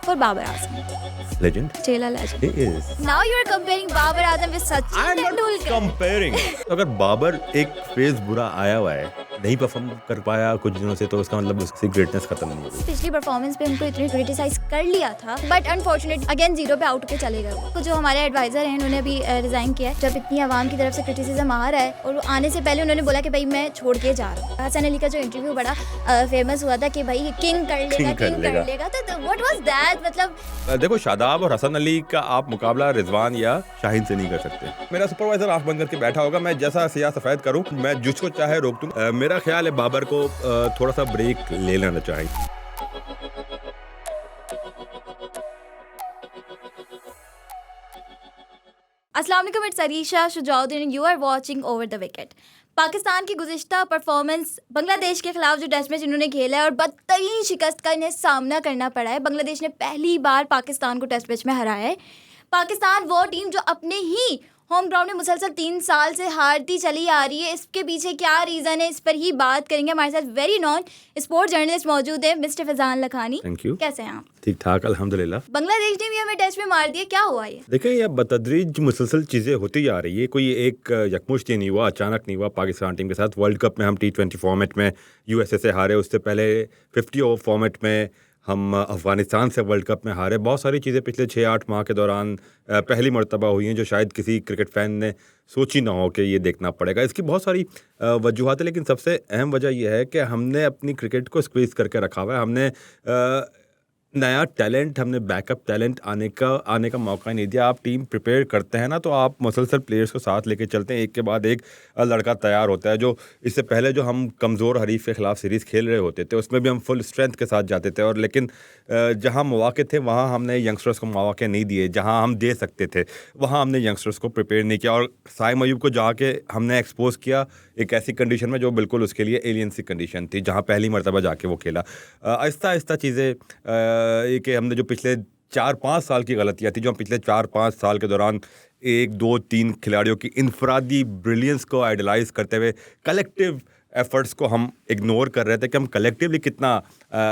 for Babar Azam. Legend. Still a legend. He is. Now you are comparing Babar Azam with Sachin I'm not Tendulkar. comparing. अगर बाबर एक phase बुरा आया हुआ है, नहीं perform कर पाया कुछ दिनों से, तो उसका मतलब उसकी ग्रेटनेस खत्म नहीं हुई। पिछली परफॉर्मेंस पे उनको इतनी क्रिटिसाइज कर लिया था, बट अनफॉर्चुनेट अगेन 0 पे आउट के चले गए वो। जो हमारे एडवाइजर हैं उन्होंने अभी रिजाइन किया है। जब इतनी आवाम की तरफ से क्रिटिसिज्म आ रहा है और आने से पहले उन्होंने बोला कि भाई मैं छोड़ के जा रहा हूँ। हसन अली का जो इंटरव्यू बड़ा फेमस हुआ था कि भाई किंग कर लेगा तो व्हाट वाज दैट, मतलब देखो शादाब और हसन अली का आप मुकाबला रिजवान या शाहीन से नहीं कर सकते। मेरा सुपरवाइजर आंख बंद करके बैठा होगा, मैं जैसा सिया सफेद करूं, मैं जिसको चाहे रोक दूं। मेरा ख्याल है बाबर को थोड़ा सा ब्रेक ले लेना चाहिए। अस्सलाम वालेकुम, it's Arisha Shujauddin, you are watching over the wicket. Pakistan की गुज़िश्ता परफॉर्मेंस बांग्लादेश के खिलाफ जो टेस्ट मैच इन्होंने खेला है और बदतरीन शिकस्त का इन्हें सामना करना पड़ा है। बांग्लादेश ने पहली बार पाकिस्तान को टेस्ट मैच में हराया है। पाकिस्तान वो टीम जो अपने ही होम ग्राउंड में मुसलसल 3 साल से हारती चली आ रही है। इसके पीछे क्या रीज़न है, इस पर ही बात करेंगे। हमारे साथ वेरी नॉन स्पोर्ट्स जर्नलिस्ट मौजूद है, mister Faizan Lakhani. Thank you. कैसे हैं आप? ठीक ठाक अल्हम्दुलिल्लाह। बांग्लादेश ने भी हमें टेस्ट में मार दिया, क्या हुआ ये? देखिए ये बतदरीज मुसलसल चीज़ें होती जा रही है, कोई एक यकमुश्त नहीं हुआ, अचानक नहीं हुआ। पाकिस्तान टीम के साथ वर्ल्ड कप में हम T20 फॉर्मेट में यूएसए से हारे, उससे पहले 50 ओवर फॉर्मेट में हम अफ़गानिस्तान से वर्ल्ड कप में हारे। बहुत सारी चीज़ें पिछले 6-8 माह के दौरान पहली मर्तबा हुई हैं जो शायद किसी क्रिकेट फ़ैन ने सोची ना हो कि ये देखना पड़ेगा। इसकी बहुत सारी वजूहत है, लेकिन सबसे अहम वजह यह है कि हमने अपनी क्रिकेट को स्क्वीज़ करके रखा हुआ है। हमने नया टैलेंट, हमने बैकअप टैलेंट आने का मौका नहीं दिया। आप टीम प्रिपेयर करते हैं ना, तो आप मुसलसल प्लेयर्स को साथ लेके चलते हैं, एक के बाद एक लड़का तैयार होता है। जो इससे पहले जो हम कमज़ोर हरीफ के ख़िलाफ़ सीरीज़ खेल रहे होते थे उसमें भी हम फुल स्ट्रेंथ के साथ जाते थे, और लेकिन जहाँ मौके थे वहाँ हमने यंगस्टर्स को मौके नहीं दिए। जहाँ हम दे सकते थे वहाँ हमने यंगस्टर्स को प्रिपेयर नहीं किया, और साइम अयूब को जाके हमने एक्सपोज किया एक ऐसी कंडीशन में जो बिल्कुल उसके लिए एलियन सी कंडीशन थी, जहाँ पहली मरतबा जाके वो खेला। आहिस्ता आहिस्ता चीज़ें कि हमने जो पिछले 4-5 साल की गलतियाँ थी, जो हम पिछले 4-5 साल के दौरान 1-2-3 खिलाड़ियों की इनफरादी ब्रिलियंस को आइडलाइज करते हुए कलेक्टिव एफर्ट्स को हम इग्नोर कर रहे थे कि हम कलेक्टिवली कितना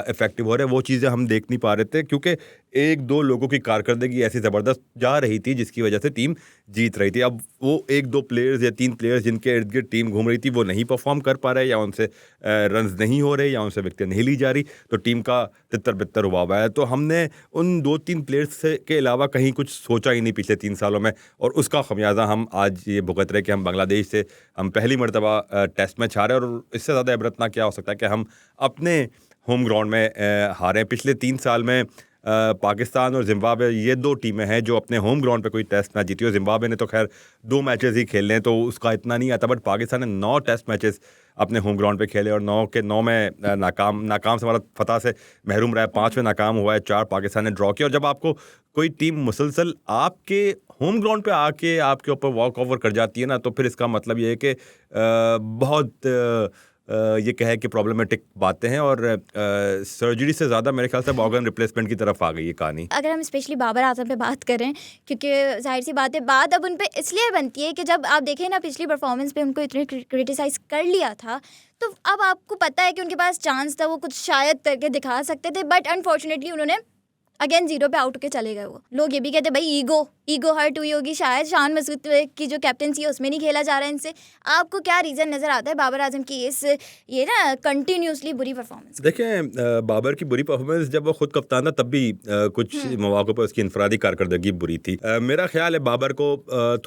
इफेक्टिव हो रहे हैं, वो चीज़ें हम देख नहीं पा रहे थे, क्योंकि 1-2 लोगों की कारकर्दगी ऐसी ज़बरदस्त जा रही थी जिसकी वजह से टीम जीत रही थी। अब वो 1-2 प्लेयर्स या 3 प्लेयर्स जिनके इर्द गिर्द टीम घूम रही थी वो नहीं परफॉर्म कर पा रहे, या उनसे रन्स नहीं हो रहे, या उनसे विकेटें नहीं ली जा रही, तो टीम का तितर बितर हुआ है। तो हमने उन 2-3 प्लेयर्स के अलावा कहीं कुछ सोचा ही नहीं पिछले 3 सालों में, और उसका खमियाजा हम आज ये भुगत रहे कि हम बांग्लादेश से हम पहली मरतबा टेस्ट मैच हारे। और इससे ज़्यादा इबरतना क्या हो सकता है कि हम अपने होम ग्राउंड में हारे। पिछले 3 साल में पाकिस्तान और जिम्बाब्वे ये 2 टीमें हैं जो अपने होम ग्राउंड पे कोई टेस्ट मैच जीती हो। जिम्बाब्वे ने तो खैर 2 मैचेस ही खेले हैं तो उसका इतना नहीं आता, बट पाकिस्तान ने 9 टेस्ट मैचेस अपने होम ग्राउंड पे खेले, और 9 के 9 में नाकाम से मतलब फतह से महरूम रहा है। 5 में नाकाम हुआ है, 4 पाकिस्तान ने ड्रॉ किया। और जब आपको कोई टीम मुसलसल आपके होम ग्राउंड पे आके आपके ऊपर वॉक ओवर कर जाती है ना, तो फिर इसका मतलब ये है कि बहुत ये कहे कि प्रॉब्लमेटिक बातें हैं, और सर्जरी से ज़्यादा मेरे ख्याल से ऑर्गन रिप्लेसमेंट की तरफ आ गई ये कहानी। अगर हम स्पेशली बाबर आजम पे बात करें, क्योंकि जाहिर सी बात है बात अब उन पे इसलिए बनती है कि जब आप देखें ना पिछली परफॉर्मेंस पे उनको इतने क्रिटिसाइज़ कर लिया था, तो अब आपको पता है कि उनके पास चांस था, वो कुछ शायद करके दिखा सकते थे, बट अनफॉर्चुनेटली उन्होंने अगेन 0 पे आउट के चले गए। वो लोग ये भी कहते भाई ईगो हर्ट हुई होगी, शायद शान मसूद की जो कैप्टनसी है उसमें नहीं खेला जा रहा है इनसे। आपको क्या रीज़न नज़र आता है बाबर आजम की इस ये ना कंटिन्यूसली बुरी परफॉर्मेंस? देखें बाबर की बुरी परफॉर्मेंस जब वो खुद कप्तान था तब भी कुछ मौक़ों पर उसकी इनफरादी कारकर्दगी बुरी थी। मेरा ख्याल है बाबर को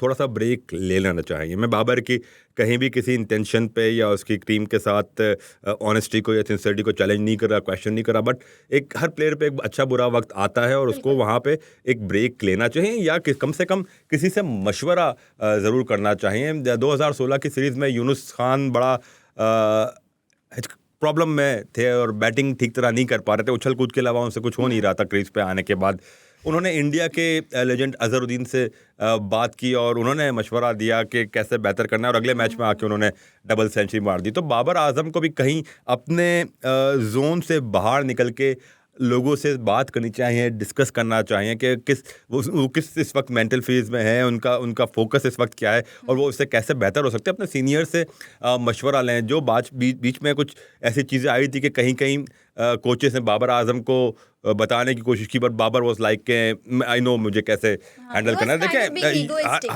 थोड़ा सा ब्रेक ले लेना चाहिए। मैं बाबर की कहीं भी किसी इंटेंशन पे या उसकी टीम के साथ ऑनेस्टी को या सिंसियरिटी को चैलेंज नहीं कर रहा, क्वेश्चन नहीं कर रहा, बट एक हर प्लेयर पे एक अच्छा बुरा वक्त आता है और उसको वहाँ पे एक ब्रेक लेना चाहिए, या कम से कम किसी से मशवरा ज़रूर करना चाहिए। 2016 की सीरीज़ में यूनुस खान बड़ा प्रॉब्लम में थे और बैटिंग ठीक तरह नहीं कर पा रहे थे, उछल कूद के अलावा उनसे कुछ हो नहीं रहा था क्रीज पे आने के बाद। उन्होंने इंडिया के लेजेंड अजहरुद्दीन से बात की और उन्होंने मशवरा दिया कि कैसे बेहतर करना है, और अगले मैच में आके उन्होंने डबल सेंचुरी मार दी। तो बाबर आजम को भी कहीं अपने जोन से बाहर निकल के लोगों से बात करनी चाहिए, डिस्कस करना चाहिए कि वो किस इस वक्त मेंटल फेज में है, उनका फोकस इस वक्त क्या है और वो उससे कैसे बेहतर हो सकते हैं। अपने सीनियर से मशवरा लें। जो बीच में कुछ ऐसी चीज़ें आई थी कि कहीं कोचेस ने बाबर आजम को बताने की कोशिश की, बट बाबर वाज लाइक के आई नो मुझे कैसे हैंडल करना है। देखिए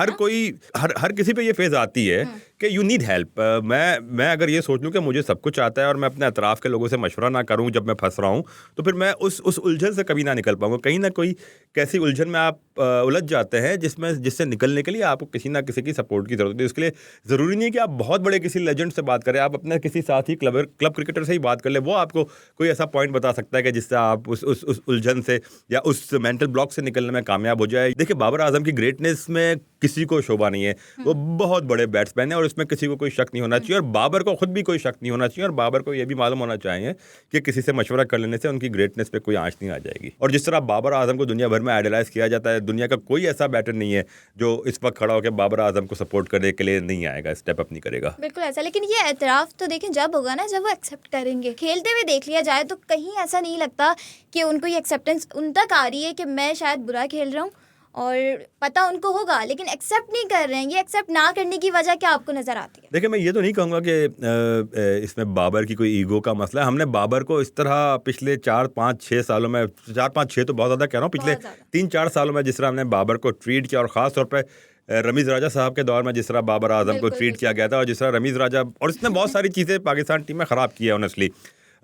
हर किसी पे ये फेज आती है कि यू नीड हेल्प। मैं अगर ये सोच लूँ कि मुझे सब कुछ आता है और मैं अपने अतराफ के लोगों से मशवरा ना करूँ जब मैं फंस रहा हूँ, तो फिर मैं उस उलझन से कभी ना निकल पाऊंगा। कहीं ना कोई कैसी उलझन में आप उलझ जाते हैं जिससे निकलने के लिए आपको किसी ना किसी की सपोर्ट की जरूरत है। इसके लिए ज़रूरी नहीं है कि आप बहुत बड़े किसी लेजेंड से बात करें, आप अपने किसी साथी क्लब क्रिकेटर से ही बात कर ले, वो आपको कोई ऐसा पॉइंट बता सकता है कि जिससे आप उस उलझन से या उस मेंटल ब्लॉक से निकलने में कामयाब हो जाए। देखिए बाबर आजम की ग्रेटनेस में किसी को शोभा नहीं है, वो बहुत बड़े बैट्समैन है और इसमें किसी को कोई शक नहीं होना चाहिए, और बाबर को खुद भी कोई शक नहीं होना चाहिए, और बाबर को यह भी मालूम होना चाहिए कि किसी से मशवरा कर लेने से उनकी ग्रेटनेस पे कोई आंच नहीं आ जाएगी। और जिस तरह बाबर आजम को दुनिया भर में आइडलाइज किया जाता है, दुनिया का कोई ऐसा बैटर नहीं है जो इस वक्त खड़ा होकर बाबर आजम को सपोर्ट करने के लिए नहीं आएगा, स्टेप अप नहीं करेगा। बिल्कुल ऐसा, लेकिन ये एतराफ़ तो देखें जब होगा ना, जब वो एक्सेप्ट करेंगे। खेलते हुए देख लिया जाए तो कहीं ऐसा नहीं लगता कि उनको ये एक्सेप्टेंस उन तक आ रही है कि मैं शायद बुरा खेल रहा हूँ, और पता उनको होगा लेकिन एक्सेप्ट नहीं कर रहे हैं। ये एक्सेप्ट ना करने की वजह क्या आपको नज़र आती है? देखिए मैं ये तो नहीं कहूँगा कि इसमें बाबर की कोई ईगो का मसला है। हमने बाबर को इस तरह पिछले 4-5-6 सालों में, 4-5-6 तो बहुत ज़्यादा कह रहा हूँ, पिछले 3-4 सालों में जिस तरह हमने बाबर को ट्रीट किया, और ख़ास तौर पर रमीज़ राजा साहब के दौर में जिस तरह बाबर आजम को ट्रीट किया गया था, और जिस तरह रमीज़ राजा, और इसने बहुत सारी चीज़ें पाकिस्तान टीम में ख़राब की है ऑनेस्टली।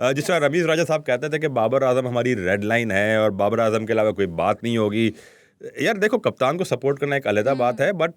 जिस तरह रमीज़ राजा साहब कहते थे कि बाबर आजम हमारी रेड लाइन है और बाबर आजम के अलावा कोई बात नहीं होगी। यार देखो, कप्तान को सपोर्ट करना एक अलग बात है, बट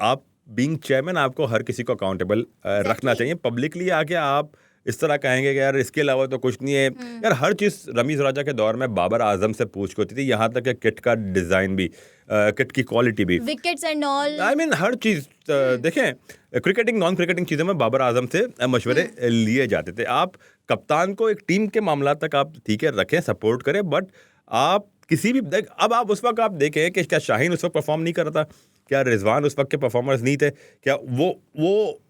आप बीइंग चेयरमैन आपको हर किसी को अकाउंटेबल रखना चाहिए। पब्लिकली आके आप इस तरह कहेंगे कि यार इसके अलावा तो कुछ नहीं है। यार हर चीज़ रमीज़ राजा के दौर में बाबर आजम से पूछ के होती थी, यहाँ तक कि किट का डिज़ाइन भी, किट की क्वालिटी भी, wickets and all, I mean हर चीज़। देखें क्रिकेटिंग नॉन क्रिकेटिंग चीज़ों में बाबर आजम से मशवरे लिए जाते थे। आप कप्तान को एक टीम के मामला तक आप ठीक है रखें, सपोर्ट करें, बट आप किसी भी अब आप उस वक्त आप देखें कि क्या शाहीन उस वक्त परफॉर्म नहीं कर रहा था, क्या रिजवान उस वक्त के परफॉर्मर्स नहीं थे, क्या वो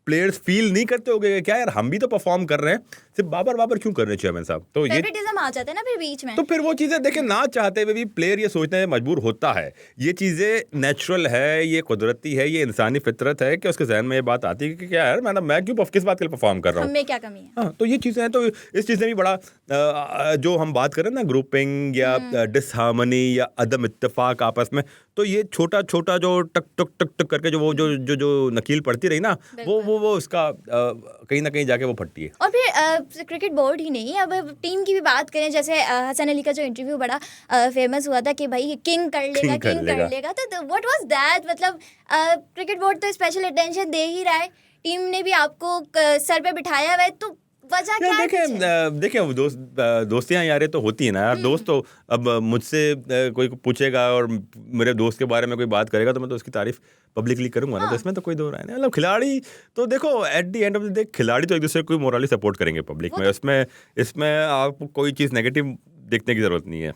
प्लेयर्स फील नहीं करते हो गए क्या यार हम भी तो परफॉर्म कर रहे हैं, सिर्फ बाबर क्यों कर रहे हैं चेयरमैन साहब? तो ये फेवरेटिज्म आ जाता है ना फिर बीच में। तो फिर वो चीज़ें देखें, ना चाहते हुए भी प्लेयर ये सोचने में मजबूर होता है। ये चीज़ें नेचुरल है, ये कुदरती है, ये इंसानी फितरत है कि उसके जहन में ये बात आती है कि क्या यार मैं क्यों किस बात के लिए परफॉर्म कर रहा हूँ, हमें क्या कमी है। हाँ, तो ये चीज़ें हैं। तो इस चीज़ में भी बड़ा जो हम बात करें ना ग्रुपिंग या डिसहार्मनी या अदम इत्तेफाक आपस में, तो ये छोटा छोटा जो टक टक टक टक करके जो नकील पड़ती रही ना, वो उसका कहीं ना कहीं जाके वो फटती है। और फिर क्रिकेट बोर्ड ही नहीं, अब टीम की भी बात करें, जैसे हसन अली का जो इंटरव्यू बड़ा फेमस हुआ था कि भाई किंग कर लेगा, तो व्हाट वाज दैट? मतलब क्रिकेट बोर्ड तो स्पेशल अटेंशन दे ही रहा है, टीम ने भी आपको सर पे बिठाया हुआ है, तो वजह क्या है? देखिए दोस्तियाँ यारें तो होती है ना यार। दोस्त तो अब मुझसे कोई पूछेगा और मेरे दोस्त के बारे में कोई बात करेगा तो मैं तो उसकी तारीफ पब्लिकली करूंगा ना, तो इसमें तो कोई दो राय नहीं। मतलब खिलाड़ी तो देखो at the end of the day खिलाड़ी तो एक दूसरे को मोरली सपोर्ट करेंगे पब्लिक में, इसमें आपको कोई चीज़ नेगेटिव देखने की जरूरत नहीं है।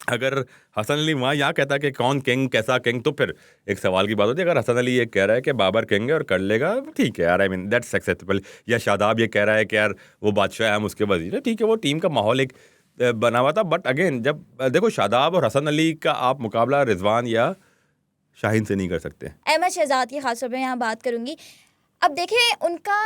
अगर हसन अली यहाँ कहता कि कौन किंग कैसा किंग, तो फिर एक सवाल की बात होती है। अगर हसन अली ये कह रहा है कि बाबर किंग है और कर लेगा, ठीक है यार, आई मीन दैट्स एक्सेप्टेबल। या शादाब ये कह रहा है कि यार वो बादशाह है हम उसके वजीर है, ठीक है, वो टीम का माहौल एक बना हुआ था। बट अगेन जब देखो शादाब और हसन अली का आप मुकाबला रिजवान या शाहीन से नहीं कर सकते। अहमद शहजाद की खास तौर पर यहाँ बात करूँगी। अब देखें उनका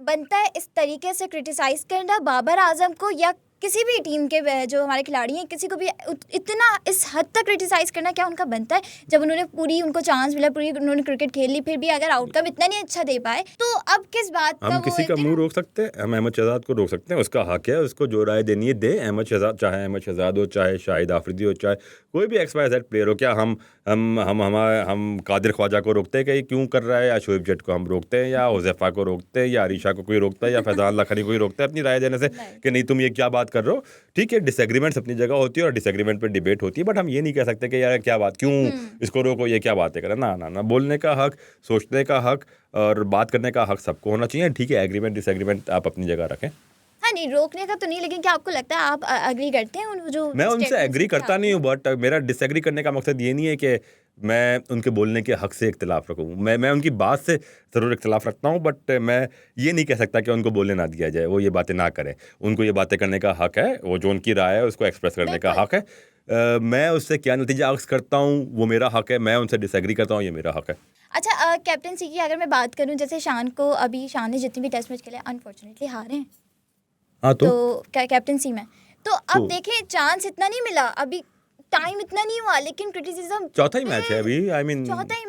बनता है इस तरीके से क्रिटिसाइज़ करना बाबर आजम को, या किसी भी टीम के जो हमारे खिलाड़ी हैं किसी को भी इतना इस हद तक क्रिटिसाइज़ करना क्या उनका बनता है? जब उन्होंने पूरी उनको चांस मिला, पूरी उन्होंने क्रिकेट खेल ली, फिर भी अगर आउटकम इतना नहीं अच्छा दे पाए, तो अब किस बात का? हम किसी का मुंह रोक सकते हैं? हम अहमद शहजाद को रोक सकते हैं? उसका हक है, उसको जो राय देनी है दे। अहमद शहजाद, चाहे अहमद शहजाद हो, चाहे शाहिद आफरीदी हो, चाहे कोई भी XYZ प्लेयर हो, क्या हम कादिर ख्वाजा को रोकते हैं कि क्यों कर रहा है, या शोएब जट को हम रोकते हैं, या हुज़ैफा को रोकते हैं, या अरीशा को कोई रोकता है, या फैज़ान लखनी कोई रोकता है अपनी राय देने से कि नहीं तुम ये क्या बात कर रहे हो? ठीक है, डिसएग्रीमेंट्स अपनी जगह होती है और डिसएग्रीमेंट पे डिबेट होती है, बट हम ये नहीं कह सकते कि यार क्या बात, क्यों इसको रोको, ये क्या बात है करें। ना, बोलने का हक, सोचने का हक और बात करने का हक सबको होना चाहिए। ठीक है, एग्रीमेंट डिसएग्रीमेंट आप अपनी जगह रखें। हाँ नहीं, रोकने का तो नहीं, लेकिन क्या आपको लगता है आप अग्री करते हैं जो? मैं उनसे एग्री करता नहीं हूँ, बट मेरा डिसएग्री करने का मकसद ये नहीं है कि मैं उनके बोलने के हक से इख्तिलाफ रखूँ। मैं उनकी बात से ज़रूर इख्तिलाफ रखता हूँ, बट मैं ये नहीं कह सकता कि उनको बोलने ना दिया जाए, वो ये बातें ना करें। उनको ये बातें करने का हक है, वो जो उनकी राय है उसको एक्सप्रेस करने का हक है। मैं उससे क्या नतीजा अक्स करता हूँ वो मेरा हक है, मैं उनसे डिसएग्री करता हूँ, ये मेरा हक है। अच्छा, कैप्टनसी की अगर मैं बात करूँ, जैसे शान ने जितनी भी टेस्ट मैच खेले अनफॉर्चुनेटली हारे हैं, हाँ, तो कैप्टनसी में तो अब देखें चांस इतना नहीं मिला, अभी टाइम इतना नहीं हुआ, लेकिन क्रिटिसिज्म चौथा ही मैच है अभी, आई मीन चौथा ही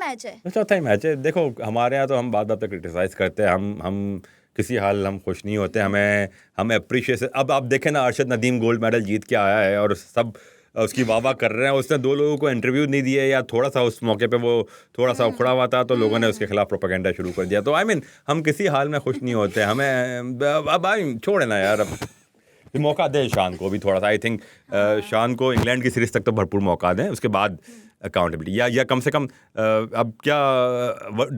मैच है। देखो हमारे यहाँ तो हम बात बात पे क्रिटिसाइज करते हैं, हम किसी हाल हम खुश नहीं होते, हमें अप्रिशिएट। अब आप देखें ना, अरशद नदीम गोल्ड मेडल जीत के आया है और सब उसकी वाह कर रहे हैं, उसने 2 लोगों को इंटरव्यू नहीं दिए, या थोड़ा सा उस मौके पे वो थोड़ा सा उखड़ा हुआ था तो लोगों ने उसके खिलाफ प्रोपेगेंडा शुरू कर दिया। तो आई मीन हम किसी हाल में खुश नहीं होते, हमें अब आई छोड़े ना यार, अब मौका दें शान को भी थोड़ा सा। आई थिंक शान को इंग्लैंड की सीरीज तक तो भरपूर मौका दें, उसके बाद अकाउंटेबिलिटी, या कम से कम अब क्या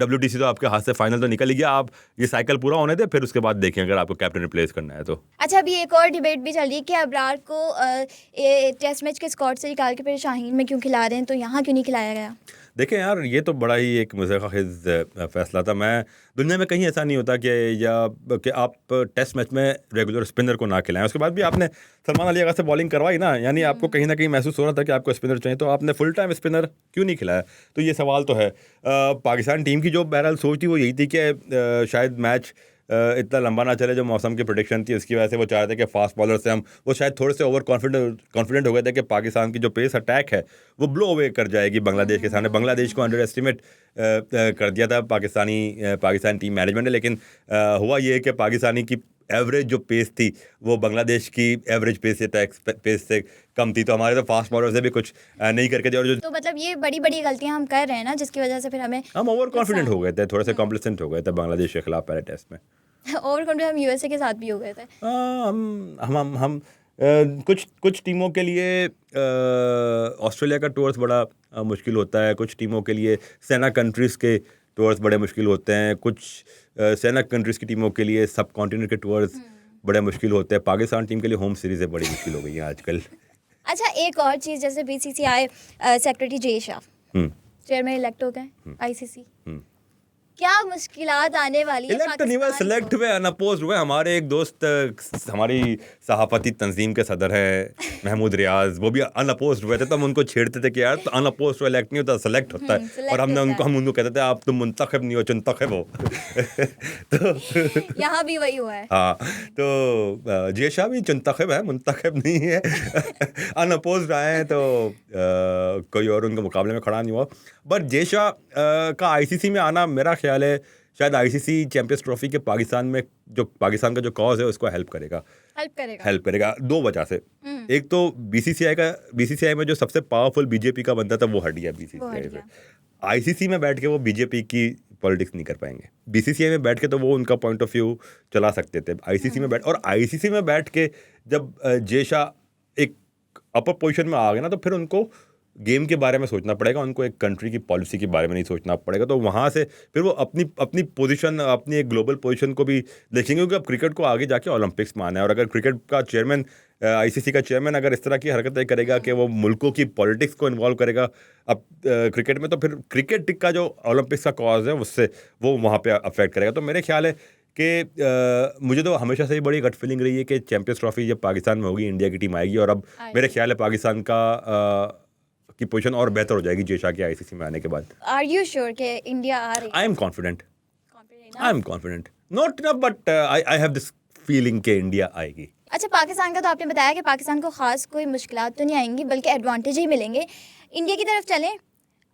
WTC तो आपके हाथ से फाइनल तो निकल ही गया, आप ये साइकिल पूरा होने दें, फिर उसके बाद देखें अगर आपको कैप्टन रिप्लेस करना है तो। अच्छा, अभी एक और डिबेट भी चल रही है कि अबरार को टेस्ट मैच के स्क्वाड से निकाल के फिर शाहीन में क्यों खिला रहे हैं, तो यहाँ क्यों नहीं खिलाया गया? देखें यार, ये तो बड़ा ही एक मज़ाक़ फैसला था। मैं दुनिया में कहीं ऐसा नहीं होता कि आप टेस्ट मैच में रेगुलर स्पिनर को ना खिलाएं, उसके बाद भी आपने सलमान अली अगर से बॉलिंग करवाई ना, यानी आपको कहीं ना कहीं महसूस हो रहा था कि आपको स्पिनर चाहिए, तो आपने फुल टाइम स्पिनर क्यों नहीं खिलाया? तो ये सवाल तो है। पाकिस्तान टीम की जो बहरहाल सोच थी वो यही थी कि शायद मैच इतना लंबा ना चले, जो मौसम की प्रेडिक्शन थी उसकी वजह से वो चाह रहे थे कि फास्ट बॉलर से वो शायद थोड़े से ओवर कॉन्फिडेंट हो गए थे कि पाकिस्तान की जो पेस अटैक है वो ब्लो अवे कर जाएगी बांग्लादेश के सामने। बांग्लादेश को अंडर एस्टिमेट कर दिया था पाकिस्तान टीम मैनेजमेंट ने, लेकिन हुआ ये कि पाकिस्तानी की एवरेज जो पेस थी वो बांग्लादेश की एवरेज पेस से कम थी, तो हमारे तो फास्ट बॉलर से भी कुछ नहीं करके दिया। और जो तो मतलब ये बड़ी बड़ी गलतियां हम कर रहे हैं ना, जिसकी वजह से फिर हम ओवर कॉन्फिडेंट हो गए थे, थोड़े से कॉम्प्लेसेंट हो गए थे बांग्लादेश के खिलाफ पहले टेस्ट में। ओवर कॉन्फिडेंट हम यूएसए के साथ भी हो गए थे। हम कुछ टीमों के लिए ऑस्ट्रेलिया का टूर्स बड़ा मुश्किल होता है, कुछ टीमों के लिए सेना कंट्रीज़ के टूर्स बड़े मुश्किल होते हैं, कुछ सेना कंट्रीज़ की टीमों के लिए सब कॉन्टिनेंट के टूर्स बड़े मुश्किल होते हैं। पाकिस्तान टीम के लिए होम सीरीज़ें बड़ी मुश्किल हो गई हैं आजकल। अच्छा, एक और चीज़, जैसे BCCI secretary Jay Shah chairman elect हो गए ICC, क्या मुश्किलात आने वाली है? इलेक्ट नहीं हुए, सिलेक्ट हुए, अनअपोज्ड हुए। हमारे एक दोस्त हमारी सहाफती तंजीम के सदर हैं महमूद रियाज, वो भी अनअपोज्ड हुए थे, तो हम उनको छेड़ते थे कि यार तो अनअपोज्ड इलेक्ट नहीं होता, सिलेक्ट होता है। और हम उनको कहते थे आप तो मुंतखब नहीं हो, चुनतखब हो। तो यहाँ भी वही हुआ है। हाँ, तो जय शाह भी चुनतखब है, मुंतखब नहीं है। अनअपोज्ड आए हैं तो कोई और उनके मुकाबले में खड़ा नहीं हुआ। बट जय शाह का ICC में आना, मेरा ख्याल है शायद ICC चैंपियंस ट्रॉफी के पाकिस्तान में जो पाकिस्तान का जो कॉज है उसको हेल्प करेगा 2 वजह से। एक तो BCCI में जो सबसे पावरफुल बीजेपी का बंदा था वो हट गया BCCI से। ICC में बैठ के वो बीजेपी की पॉलिटिक्स नहीं कर पाएंगे। BCCI में बैठ के तो वो उनका पॉइंट ऑफ व्यू चला सकते थे। ICC में बैठ के जब जय शाह एक अपर पोजीशन में आ गए ना, तो फिर उनको गेम के बारे में सोचना पड़ेगा, उनको एक कंट्री की पॉलिसी के बारे में नहीं सोचना पड़ेगा। तो वहाँ से फिर वो अपनी पोजीशन, अपनी एक ग्लोबल पोजीशन को भी देखेंगे, क्योंकि अब क्रिकेट को आगे जाके ओलंपिक्स में आना है। और अगर क्रिकेट का चेयरमैन, ICC का चेयरमैन अगर इस तरह की हरकतें करेगा कि वो मुल्कों की पॉलिटिक्स को इन्वॉल्व करेगा अब क्रिकेट में, तो फिर क्रिकेट का जो ओलंपिक्स का कॉज है उससे वो वहाँ पर अफेक्ट करेगा। तो मेरे ख्याल है कि मुझे तो हमेशा से ही बड़ी गट फीलिंग रही है कि चैंपियंस ट्रॉफी जब पाकिस्तान में होगी, इंडिया की टीम आएगी, और अब मेरे ख्याल है पाकिस्तान की पोजीशन और बेहतर हो जाएगी जय शाह के ICC में आने के बाद। Are you sure कि इंडिया आ रही है? I am confident. Not enough, but I have this feeling कि इंडिया आएगी। अच्छा, पाकिस्तान का तो आपने बताया कि पाकिस्तान को खास कोई मुश्किलात तो नहीं आएंगी, बल्कि एडवांटेज ही मिलेंगे। इंडिया की तरफ चलें।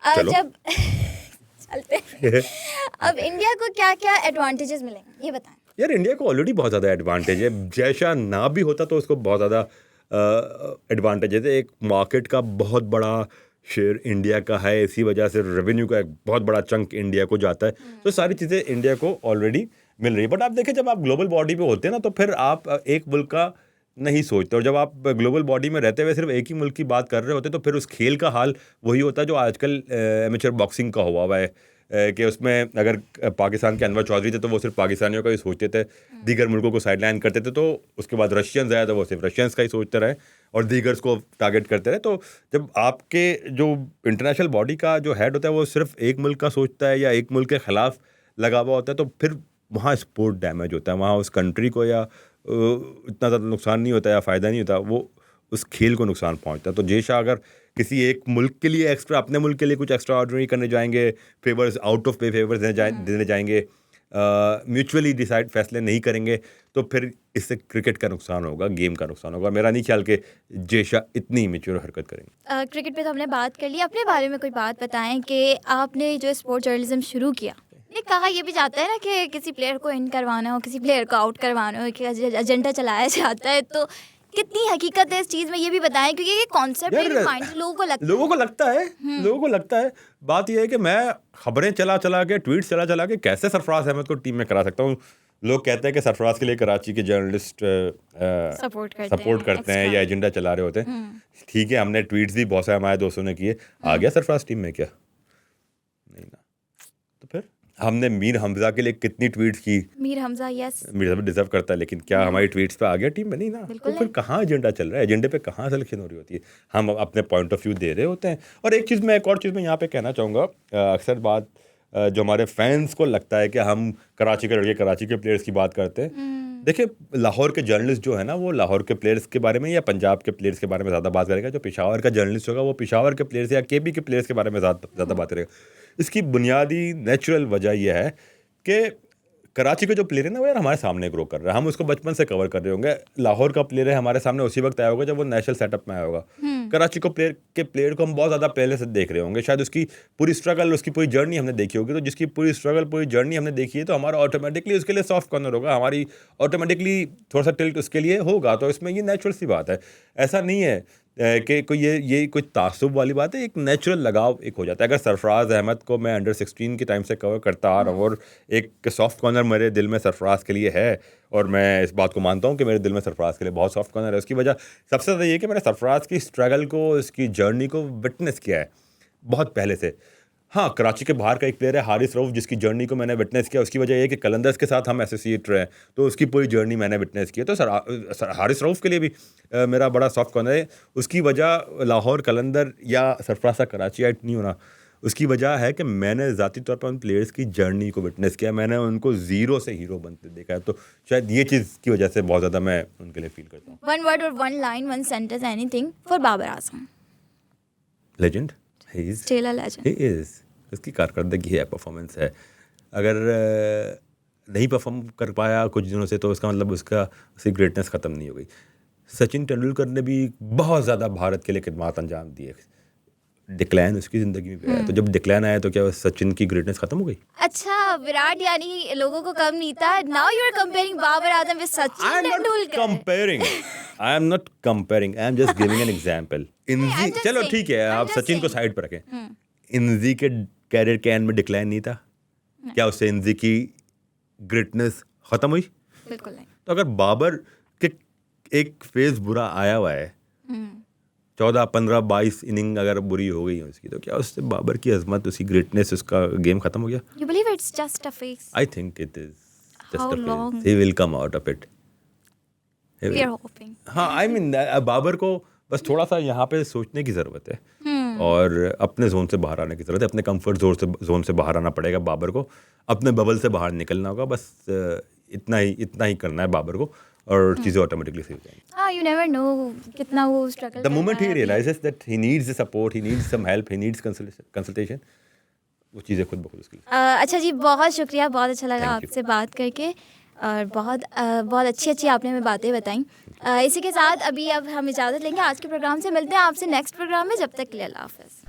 चलो। जब चलते हैं। अब इंडिया को क्या क्या एडवांटेजेस मिलेंगे ये बताएं। यार, इंडिया को ऑलरेडी बहुत ज़्यादा एडवांटेज है। जय शाह ना भी होता तो उसको बहुत ज़्यादा एडवांटेज है। एक मार्केट का बहुत बड़ा शेयर इंडिया का है, इसी वजह से रेवेन्यू का एक बहुत बड़ा चंक इंडिया को जाता है। तो सारी चीज़ें इंडिया को ऑलरेडी मिल रही है। बट आप देखें, जब आप ग्लोबल बॉडी पे होते हैं ना, तो फिर आप एक मुल्क का नहीं सोचते, और जब आप ग्लोबल बॉडी में रहते हुए सिर्फ एक ही मुल्क की बात कर रहे होते, तो फिर उस खेल का हाल वही होता है जो आजकल एमेचर बॉक्सिंग का हुआ है, कि उसमें अगर पाकिस्तान के अनवर चौधरी थे तो वो सिर्फ पाकिस्तानियों का ही सोचते थे, दीगर मुल्कों को साइडलाइन करते थे। तो उसके बाद रशियंस आए तो वो सिर्फ रशियंस का ही सोचते रहे और दीगर्स को टारगेट करते रहे। तो जब आपके जो इंटरनेशनल बॉडी का जो हेड होता है वो सिर्फ एक मुल्क का सोचता है या एक मुल्क के ख़िलाफ़ लगा हुआ होता है, तो फिर वहाँ स्पोर्ट डैमेज होता है, वहाँ उस कंट्री को या इतना ज़्यादा नुकसान नहीं होता या फ़ायदा नहीं होता, वो उस खेल को नुकसान पहुँचता है। तो जय शाह अगर किसी एक मुल्क के लिए एक्स्ट्रा, अपने मुल्क के लिए कुछ एक्स्ट्रा ऑर्डिनरी करने जाएंगे, फेवर्स, आउट ऑफ पे फेवर्स देने जाएंगे, म्यूचुअली डिसाइड फैसले नहीं करेंगे तो फिर इससे क्रिकेट का नुकसान होगा, गेम का नुकसान होगा। मेरा नहीं ख्याल कि जेशा इतनी मैच्योर हरकत करेंगे। क्रिकेट पे तो हमने बात कर ली, अपने बारे में कोई बात बताएं कि आपने जो स्पोर्ट जर्नलिज्म शुरू किया, ये कहा ये भी जाता है ना कि किसी प्लेयर को इन करवाना हो, किसी प्लेयर को आउट करवाना हो, कि एजेंडा चलाया जाता है, तो कितनी हकीकत है इस चीज़ में ये भी बताएं, क्योंकि ये कॉन्सेप्ट माइंड लोगों को लगता है। बात यह है कि मैं खबरें चला के, ट्वीट्स चला के कैसे सरफराज अहमद को टीम में करा सकता हूँ। लोग कहते हैं कि सरफराज के लिए कराची के जर्नलिस्ट सपोर्ट करते हैं या एजेंडा चला रहे होते हैं। ठीक है, हमने ट्वीट्स भी बहुत सारे हमारे दोस्तों ने किए, आ गया सरफराज टीम में क्या? नहीं ना। तो फिर हमने मीर हमजा के लिए कितनी ट्वीट्स की। मीर हमजा डिजर्व करता है, लेकिन क्या हमारी ट्वीट्स पे आ गया टीम में? नहीं ना। तो फिर कहाँ एजेंडा चल रहा है? एजेंडे पे कहाँ सिलेक्शन हो रही होती है? हम अपने पॉइंट ऑफ व्यू दे रहे होते हैं। और एक और चीज़ मैं यहाँ पे कहना चाहूँगा, अक्सर बात जो हमारे फैंस को लगता है कि हम कराची के लड़के, कराची के प्लेयर्स की बात करते हैं। देखिए, लाहौर के जर्नलिस्ट जो है ना, वो लाहौर के प्लेयर्स के बारे में या पंजाब के प्लेयर्स के बारे में ज़्यादा बात करेगा। जो पेशावर का जर्नलिस्ट होगा वो पेशावर के प्लेयर्स या केपी के प्लेयर्स के बारे में ज़्यादा बात करेगा। इसकी बुनियादी नेचुरल वजह यह है कि कराची का जो प्लेयर है ना, वो यार हमारे सामने ग्रो कर रहा है। हम उसको बचपन से कवर कर रहे होंगे। लाहौर का प्लेयर है हमारे सामने उसी वक्त आया होगा जब वो नेशनल सेटअप में आया होगा। कराची को प्लेयर को हम बहुत ज़्यादा पहले से देख रहे होंगे। शायद उसकी पूरी स्ट्रगल, उसकी पूरी जर्नी हमने देखी होगी। तो जिसकी पूरी स्ट्रगल, पूरी जर्नी हमने देखी है, तो हमारा ऑटोमेटिकली उसके लिए सॉफ्ट कॉर्नर होगा, हमारी ऑटोमेटिकली थोड़ा सा टिल्ट उसके लिए होगा। तो इसमें ये नेचुरल सी बात है। ऐसा नहीं है कि कोई ये कोई तासुब वाली बात है। एक नेचुरल लगाव एक हो जाता है। अगर सरफराज अहमद को मैं अंडर 16 के टाइम से कवर करता आ रहा हूँ और एक सॉफ्ट कॉर्नर मेरे दिल में सरफराज के लिए है, और मैं इस बात को मानता हूँ कि मेरे दिल में सरफराज के लिए बहुत सॉफ्ट कॉर्नर है। उसकी वजह सबसे ज़्यादा ये कि मैंने सरफराज की स्ट्रगल को, उसकी जर्नी को विटनेस किया है बहुत पहले से। हाँ, कराची के बाहर का एक प्लेयर है हारिस रऊफ, जिसकी जर्नी को मैंने विटनेस किया। उसकी वजह यह है कि कलंदर्स के साथ हम एसोसिएट रहे, तो उसकी पूरी जर्नी मैंने विटनेस की है। तो हारिस रऊफ के लिए भी मेरा बड़ा सॉफ्ट कॉर्नर है। उसकी वजह लाहौर, कलंदर या सरफराज कराचीआइट नहीं होना, उसकी वजह है कि मैंने ज़ाती तौर पर उन प्लेयर्स की जर्नी को विटनेस किया। मैंने उनको ज़ीरो से हीरो बनते देखा है। तो शायद ये चीज़ की वजह से बहुत ज़्यादा मैं उनके लिए फील करता हूँ। One word or one line, one sentence, anything for Babar Azam. Legend, he is still a legend. He is. उसकी कारकर्दगी है, परफॉर्मेंस है। अगर नहीं परफॉर्म कर पाया कुछ दिनों से, तो उसका मतलब उसकी ग्रेटनेस ख़त्म नहीं हो गई। सचिन तेंदुलकर ने भी बहुत ज़्यादा भारत के लिए खिदमत अंजाम दी है। डिक्लाइन उसकी ज़िंदगी में भी आया, तो जब डिक्लाइन आया तो क्या सचिन की ग्रेटनेस ख़त्म हो गई? अच्छा, विराट यानी लोगों को कम नहीं था। Now you are comparing Babar Azam with Sachin Tendulkar. I am not comparing, I am just giving an example. चलो ठीक है, आप सचिन को साइड पर रखें। इंजी के कैरियर के एंड में डिक्लाइन नहीं था? क्या उससे इंजी की ग्रेटनेस ख़त्म हुई? बिल्कुल नहीं। तो अगर बाबर के एक फेज बुरा आया हुआ है, 14, 15, 22 इनिंग अगर बुरी हो गई है उसकी, तो क्या उससे बाबर की अजमत, उसकी ग्रेटनेस, उसका गेम खत्म हो गया? You believe it's just a phase? I think it is just How a phase. long? He will come out of it. We are hoping. हाँ, I mean बाबर को बस थोड़ा सा यहाँ पे सोचने की ज़रूरत है और अपने जोन से बाहर आने की ज़रूरत है। अपने कंफर्ट जोन से बाहर आना पड़ेगा बाबर को, अपने बबल से बाहर निकलना होगा। बस इतना ही करना है बाबर को, और चीज़ें ऑटोमेटिकली सही हो जाएंगी। हाँ, you never know कितना वो struggle. The moment he realizes that he needs the support, he needs some help, he needs consultation, वो चीज़ें खुद ब खुद उसकी। अच्छा जी, बहुत शुक्रिया, बहुत अच्छा लगा Thank you. आपसे बात करके, और बहुत अच्छी आपने हमें बातें बताई। इसी के साथ अब हम इजाज़त लेंगे आज के प्रोग्राम से। मिलते हैं आपसे नेक्स्ट प्रोग्राम में। जब तक के लिए अल्लाह हाफ़िज़।